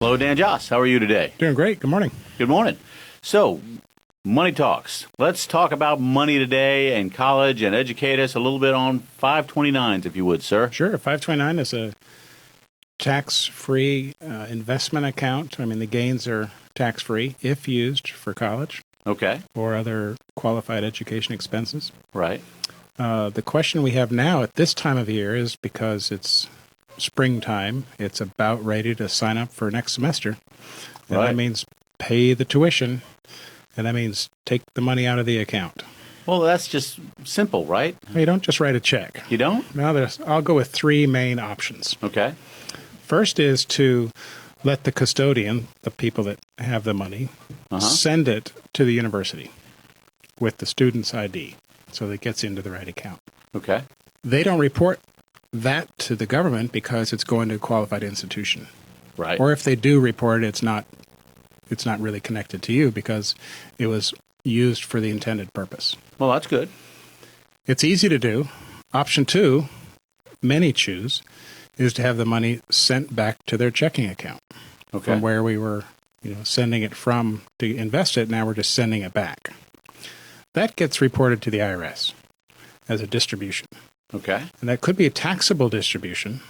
Hello, Dan Joss. How are you today? Doing great. Good morning. Good morning. So, Money Talks. Let's talk about money today and college and educate us a little bit on 529's, if you would, sir. Sure. 529 is a tax-free investment account. I mean, the gains are tax-free if used for college. Okay. Or other qualified education expenses. Right. The question we have now at this time of year is because it's springtime, it's about ready to sign up for next semester. And Right. that means pay the tuition, and that means take the money out of the account. Well, that's just simple, right? You don't just write a check. You don't? Now, I'll go with three main options. Okay. First is to let the custodian, the people that have the money, send it to the university with the student's ID so that it gets into the right account. Okay. They don't report that to the government because it's going to a qualified institution. Right. Or if they do report it, it's not really connected to you because it was used for the intended purpose. Well, that's good. It's easy to do. Option two, many choose, is to have the money sent back to their checking account from where we were, sending it from to invest it. Now we're just sending it back. That gets reported to the IRS as a distribution. Okay. And that could be a taxable distribution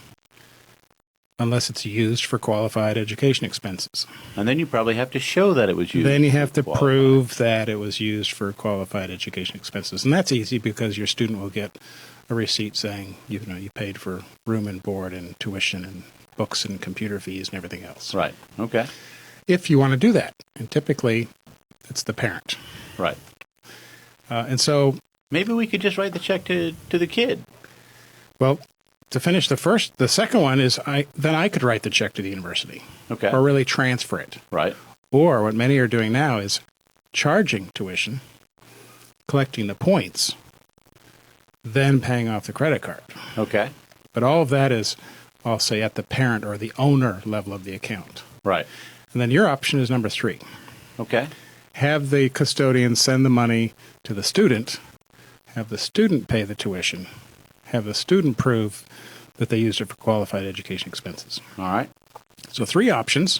unless it's used for qualified education expenses. And then you probably have to show that it was used. Then you have to qualified. prove that it was used for qualified education expenses. And that's easy because your student will get a receipt saying, you paid for room and board and tuition and books and computer fees and everything else. Right. Okay. If you want to do that. And typically, it's the parent. Right. And so maybe we could just write the check to the kid. Well, to finish the second one is then I could write the check to the university. Okay. Or really transfer it. Right. Or what many are doing now is charging tuition, collecting the points, then paying off the credit card. Okay. But all of that is, I'll say, at the parent or the owner level of the account. Right. And then your option is number three. Okay. Have the custodian send the money to the student, have the student pay the tuition, have the student prove that they used it for qualified education expenses. All right. So three options,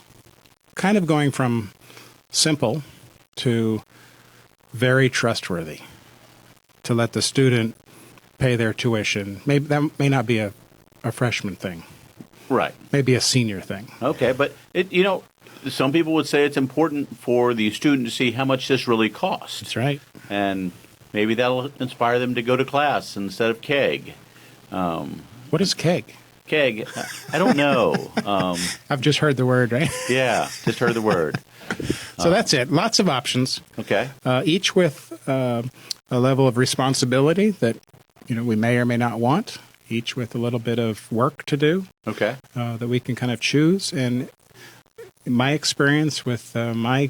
kind of going from simple to very trustworthy, to let the student pay their tuition. Maybe that may not be a freshman thing. Right. Maybe a senior thing. Okay, but some people would say it's important for the student to see how much this really costs. That's right. And maybe that'll inspire them to go to class instead of KEG. What is KEG? KEG, I don't know. I've just heard the word, right? Yeah, just heard the word. So that's it. Lots of options. Okay. Each with a level of responsibility that we may or may not want. Each with a little bit of work to do. Okay. That we can kind of choose. And my experience with my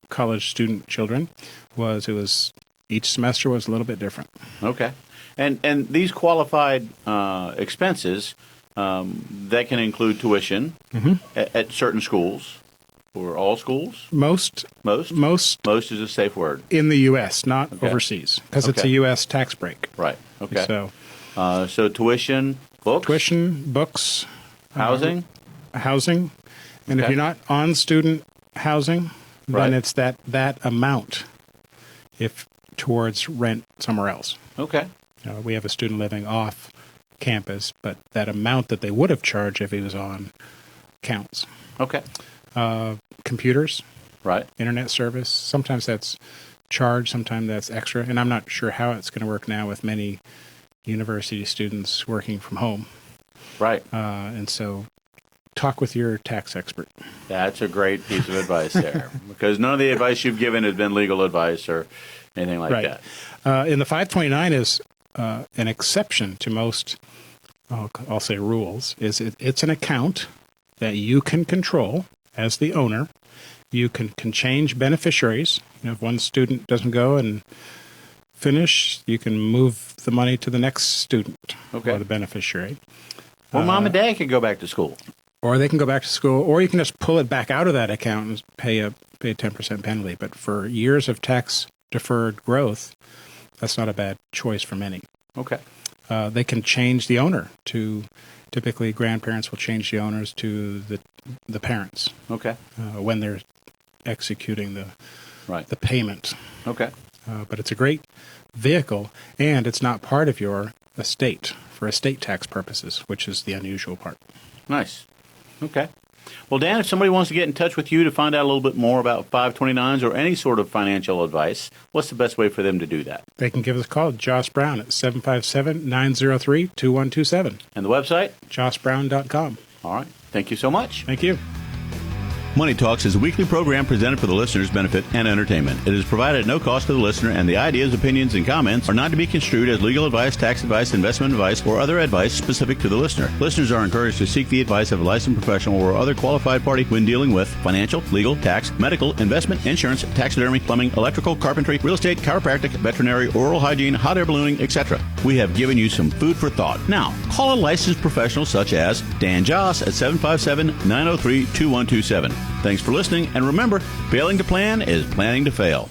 college student children was each semester was a little bit different. Okay. And these qualified expenses, that can include tuition at certain schools or all schools? Most is a safe word. in the U.S., not overseas, because it's a U.S. tax break. Right. Okay. So tuition, books, housing. And if you're not on student housing, Right. then it's that amount if towards rent somewhere else. Okay. We have a student living off campus, but that amount that they would have charged if he was on counts. Okay. Computers, Right. internet service, sometimes that's charged, sometimes that's extra. And I'm not sure how it's going to work now with many university students working from home. Right. And so talk with your tax expert. That's a great piece of advice there, because none of the advice you've given has been legal advice or anything like that. And the 529 is an exception to most, I'll say rules, is it's an account that you can control as the owner. You can change beneficiaries. If one student doesn't go and finish, you can move the money to the next student or the beneficiary. Well, mom and dad can go back to school. Or they can go back to school, or you can just pull it back out of that account and pay a 10% penalty. But for years of tax deferred growth, that's not a bad choice for many. Okay. They can change the owner to, typically grandparents will change the owners to the parents. Okay. When they're executing the payment. Okay. But it's a great vehicle, and it's not part of your estate for estate tax purposes, which is the unusual part. Nice. Okay. Well, Dan, if somebody wants to get in touch with you to find out a little bit more about 529's or any sort of financial advice, what's the best way for them to do that? They can give us a call, Josh Brown, at 757-903-2127. And the website? joshbrown.com. All right. Thank you so much. Thank you. Money Talks is a weekly program presented for the listener's benefit and entertainment. It is provided at no cost to the listener, and the ideas, opinions, and comments are not to be construed as legal advice, tax advice, investment advice, or other advice specific to the listener. Listeners are encouraged to seek the advice of a licensed professional or other qualified party when dealing with financial, legal, tax, medical, investment, insurance, taxidermy, plumbing, electrical, carpentry, real estate, chiropractic, veterinary, oral hygiene, hot air ballooning, etc. We have given you some food for thought. Now, call a licensed professional such as Dan Joss at 757-903-2127. Thanks for listening, and remember, failing to plan is planning to fail.